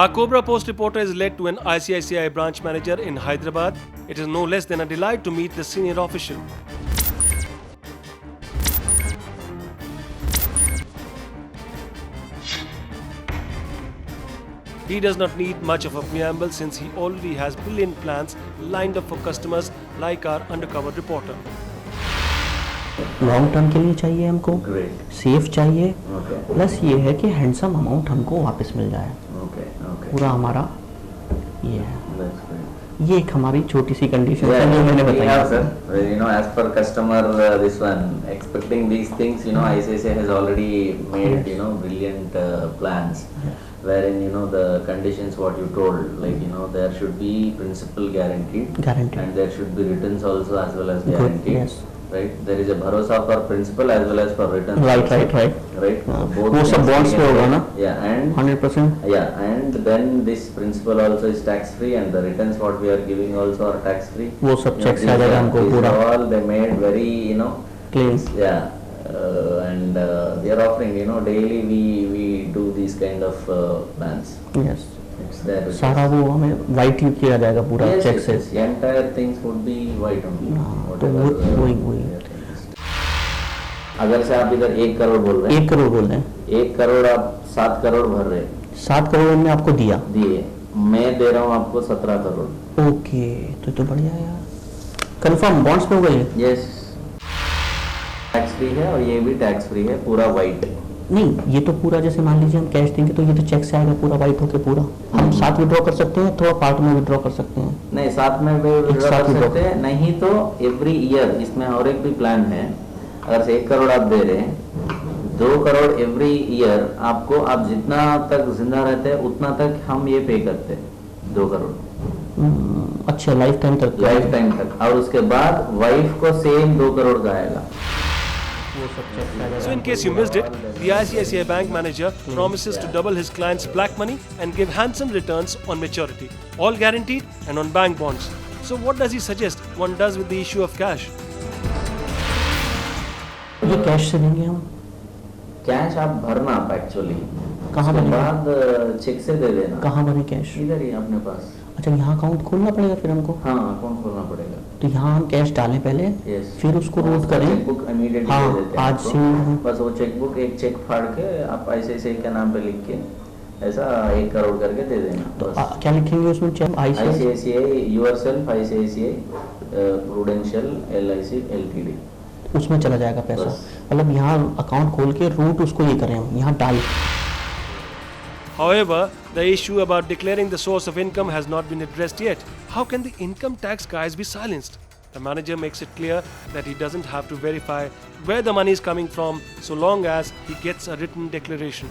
Our Cobra Post reporter is led to an ICICI branch manager in Hyderabad. It is no less than a delight to meet the senior official. He does not need much of a preamble since he already has brilliant plans lined up for customers like our undercover reporter. Long term के लिए चाहिए हमको, safe चाहिए, plus ये है कि handsome amount हमको वापस मिल जाए। पूरा हमारा ये है, ये एक हमारी छोटी सी कंडीशन है जो मैंने बताया। Sir, you know, as per customer, this one expecting these things, you know, ICICI has already made, you know, brilliant plans, wherein, you know, the conditions what you told, like, you know, there should be principal guaranteed, and there should be returns also as well as guaranteed. Yes. Right, there is a bharosa for principal as well as for return. Right. वो सब bonds पे होगा ना? Yeah, and 100%. Yeah, and then this principal also is tax free, and the returns what we are giving also are tax free. वो सब checks आ जाएगा हमको पूरा। All they made very, you know, clean. Yeah, and they are offering, you know, daily we do these kind of plans. Yes. It's there. सारा वो हमें white ही किया जाएगा पूरा check से। The entire things would be white only. तो वही अगर से आप इधर 1 करोड़ बोल रहे हैं, 1 करोड़ बोल रहे हैं, 1 करोड़ आप 7 करोड़ भर रहे हैं, 7 करोड़ हमने आपको दिए, मैं दे रहा हूँ आपको 17 करोड़। ओके, तो बढ़िया है यार। कंफर्म बॉन्ड्स पे होगा ये? यस, टैक्स फ्री है और ये भी टैक्स फ्री है, पूरा वाइट। नहीं, ये तो पूरा जैसे मान लीजिए हम कैश देंगे तो ये तो चेक से आएगा पूरा वाइट होके पूरा। हम साथ विड्रॉ कर सकते हैं, थोड़ा पार्ट में विड्रॉ कर सकते हैं। नहीं, साथ में विड्रॉ कर सकते हैं, नहीं तो एवरी ईयर इसमें और एक भी प्लान है। अगर से 1 करोड़ आप दे रहे हैं, 2 करोड़ एवरी ईयर आपको, आप जितना तक जिंदा रहते हैं उतना तक हम ये पे करते हैं, 2 करोड़। अच्छा, लाइफ टाइम तक। और उसके बाद वाइफ को सेम 2 करोड़ का आएगा। So in case you missed it, the ICICI bank manager promises to double his clients' black money and give handsome returns on maturity, all guaranteed and on bank bonds. So what does he suggest one does with the issue of cash? ये cash से देंगे हम। Cash आप भरना आप actually कहाँ भरेंगे? बाद चेक से दे देना। कहाँ भरें कैश? इधर ही अपने पास। अच्छा, यहाँ अकाउंट खोलना पड़ेगा फिर हमको? हाँ, अकाउंट खोलना पड़ेगा। तो यहाँ हम कैश डालें पहले, फिर उसको रोड करें। चेकबुक इमीडिएटली हाँ, दे देते हैं आज से बस वो चेकबुक, एक चेक फाड़ के आप ICICI के नाम पे लिख के ऐसा 1 करोड़ करके दे देना। तो क्या लिखेंगे उसमें? Cheque ICICI yourself, ICICI Prudential LIC LTD, उसमें चला जाएगा पैसा। मतलब यहाँ अकाउंट खोल के रूट उसको ये करें हम, यहाँ डाल। However, the issue about declaring the source of income has not been addressed yet. How can the income tax guys be silenced? The manager makes it clear that he doesn't have to verify where the money is coming from so long as he gets a written declaration.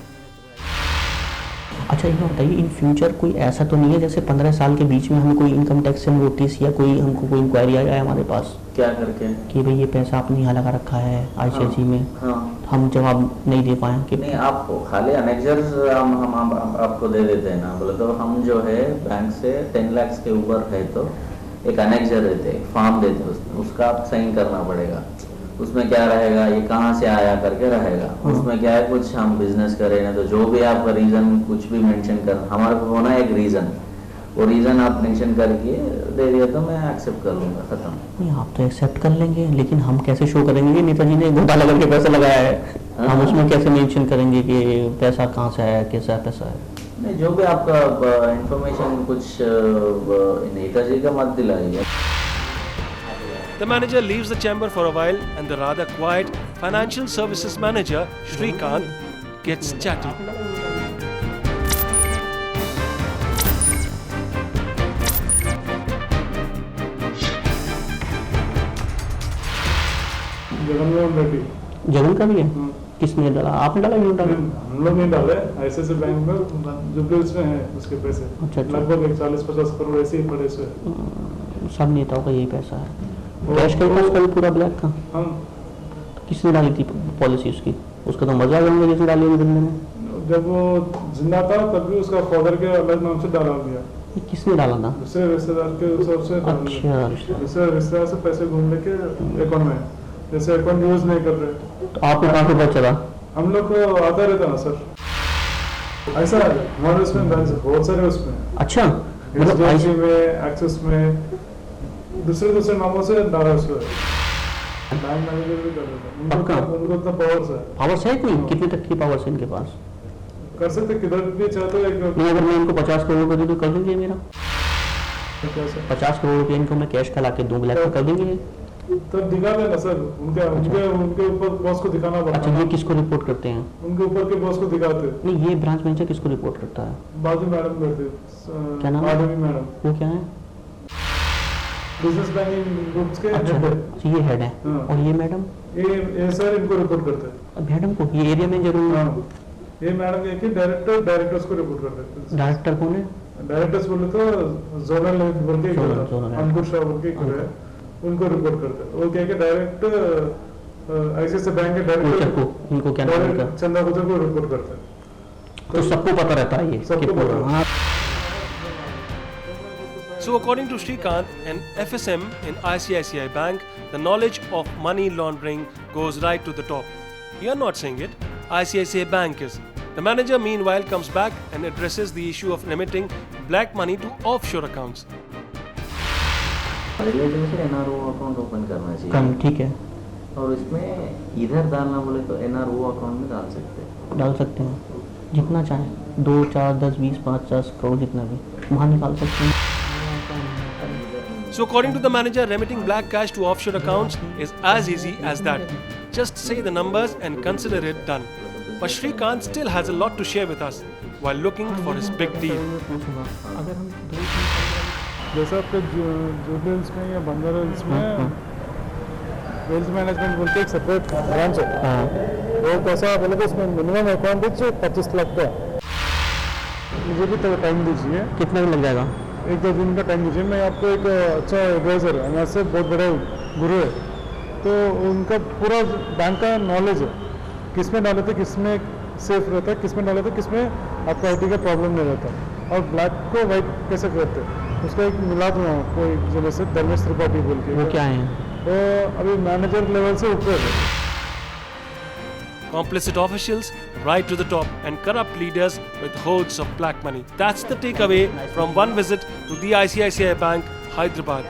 अच्छा, ये बताइए, in future कोई ऐसा तो नहीं है जैसे 15 साल के बीच में हमें कोई इनकम टैक्स से नोटिस या कोई हमको कोई इंक्वायरी आ जाए हमारे पास? क्या करके कि भाई ये पैसा आपने यहाँ लगा रखा है ICICI में, हम जवाब नहीं दे पाए कि नहीं, आप खाली अनेक्जर्स हम आपको दे देते हैं ना। बोले तो हम जो है बैंक से 10 लाख के ऊपर है तो एक अनेक्जर देते हैं, फॉर्म देते हैं, उसका आप साइन करना पड़ेगा। उसमें क्या रहेगा, ये कहाँ से आया करके रहेगा। उसमें क्या है, कुछ हम बिजनेस करें ना तो जो भी आपका रीजन कुछ भी मेंशन कर, हमारे को होना एक रीजन, वो रीजन आप मेंशन करके दे दिया तो मैं एक्सेप्ट कर लूँगा, खत्म। नहीं, आप तो एक्सेप्ट कर लेंगे, लेकिन हम कैसे शो करेंगे कि नेताजी ने घोटाला करके पैसा लगाया है? हम उसमें कैसे मेंशन करेंगे कि पैसा कहाँ से आया, कैसा पैसा है? नहीं, जो भी आपका इंफॉर्मेशन कुछ नेताजी का मत दिलाइए। The manager leaves the chamber for a while and the rather quiet financial services manager, Shrikant, gets chatty. Jagan का भी है? किसने डाला? आपने डाला? क्यों डाला? हम लोग नहीं डाले, ICICI बैंक में जो भी उसमें है उसके पैसे लगभग 40-50 करोड़ ऐसे ही पड़े से। सब नेताओं का यही पैसा है। कैश के पास कभी पूरा ब्लैक का? हाँ। किसने डाली थी पॉलिसी उसकी? उसका तो मजा होंगे जिसने डाली बंदे ने। जब वो जिंदा था तब भी उसका फादर के अलग नाम से डाला दिया। किसने डाला था? दूसरे रिश्तेदार के हिसाब से। अच्छा, दूसरे रिश्तेदार से पैसे घूम लेके अकाउंट में, जैसे अकाउंट यूज नहीं कर रहे। तो आपको कहाँ से पता चला? हम लोग को आता रहता ना सर। ऐसा हमारे उसमें बैंक बहुत सारे उसमें हैं। अच्छा मतलब HDFC में, एक्सिस में, दूसरे नामों से डाला उसको बैंक मैनेजर भी कर देता पक्का? उनको उतना पावर्स है। पावर्स है कोई? कितने तक की पावर्स है इनके पास? कर सकते किधर भी चाहते हो एक नहीं अगर मैं इनको 50 करोड़ रुपए दूं तो कर देंगे मेरा? कैसे 50 करोड़ रुपए इनको मैं कैश का ला के दूं, ब्लैक में कर देंगे? तो दिखा देना सर, उनके ऊपर बॉस को दिखाना पड़ता अच्छा है। ये किसको रिपोर्ट करते हैं? उनके ऊपर के बॉस को दिखाते। नहीं ये ब्रांच मैनेजर किसको रिपोर्ट करता है? बाजू मैडम करते। क्या नाम है? आदमी मैडम, वो क्या है? बिजनेस बैंकिंग ग्रुप्स के अच्छा हेड है। अच्छा, ये हेड है। हाँ। और ये मैडम? ये सर इनको रिपोर्ट करते हैं। मैडम को? ये एरिया मैनेजर हूँ। हाँ, ये मैडम एक डायरेक्टर्स को रिपोर्ट करते हैं। डायरेक्टर कौन है? डायरेक्टर्स बोले तो जोनल लेवल बोल के जोनल है। अंकुर शाह बोल के है, उनको रिपोर्ट करते हैं। वो क्या कि डायरेक्ट ICICI बैंक के कोचर डायरेक्टर को, इनको क्या नाम है इनका? चंदा कोचर को रिपोर्ट करते हैं। तो सबको पता रहता है ये सबको कि पूरा पता। हाँ। So according to Srikanth, an FSM in ICICI Bank, the knowledge of money laundering goes right to the top. You're not saying it, ICICI Bank is. The manager meanwhile comes back and addresses the issue of remitting black money to offshore accounts. Relative से NRO account open करना चाहिए। कम ठीक है, और इसमें इधर डालना बोले तो NRO अकाउंट में डाल सकते हैं। डाल सकते हैं जितना चाहें, 2, 4, 10, 20, 50 करोड़ जितना भी वहाँ निकाल सकते हैं। So according to the manager, remitting black cash to offshore accounts is as easy as that. Just say the numbers and consider it done. But Srikanth still has a lot to share with us while looking for his big deal. अगर हम जैसे आपके जूबल्स में या बंदर hills में wealth management बोल के एक सेपरेट ब्रांच है। वो कैसा बोले तो उसमें मिनिमम अकाउंट 25 लाख का। मुझे भी तो टाइम दीजिए, कितना भी लग जाएगा? 1-2 दिन का टाइम दीजिए। मैं आपको एक अच्छा एडवाइजर है, हमारे से बहुत बड़े गुरु है, तो उनका पूरा बैंक का नॉलेज है, किस में डाले थे, किस में सेफ रहता है, किस में डाले थे, किस में आपको IT का प्रॉब्लम नहीं रहता, और ब्लैक को वाइट कैसे करते हैं उसका एक मिला दूँ आपको एक जगह से, धर्मेश त्रिपाठी बोल के। वो क्या है? वो अभी मैनेजर लेवल से ऊपर है। Complicit officials right to the top and corrupt leaders with hordes of black money. That's the takeaway from one visit to the ICICI Bank, Hyderabad.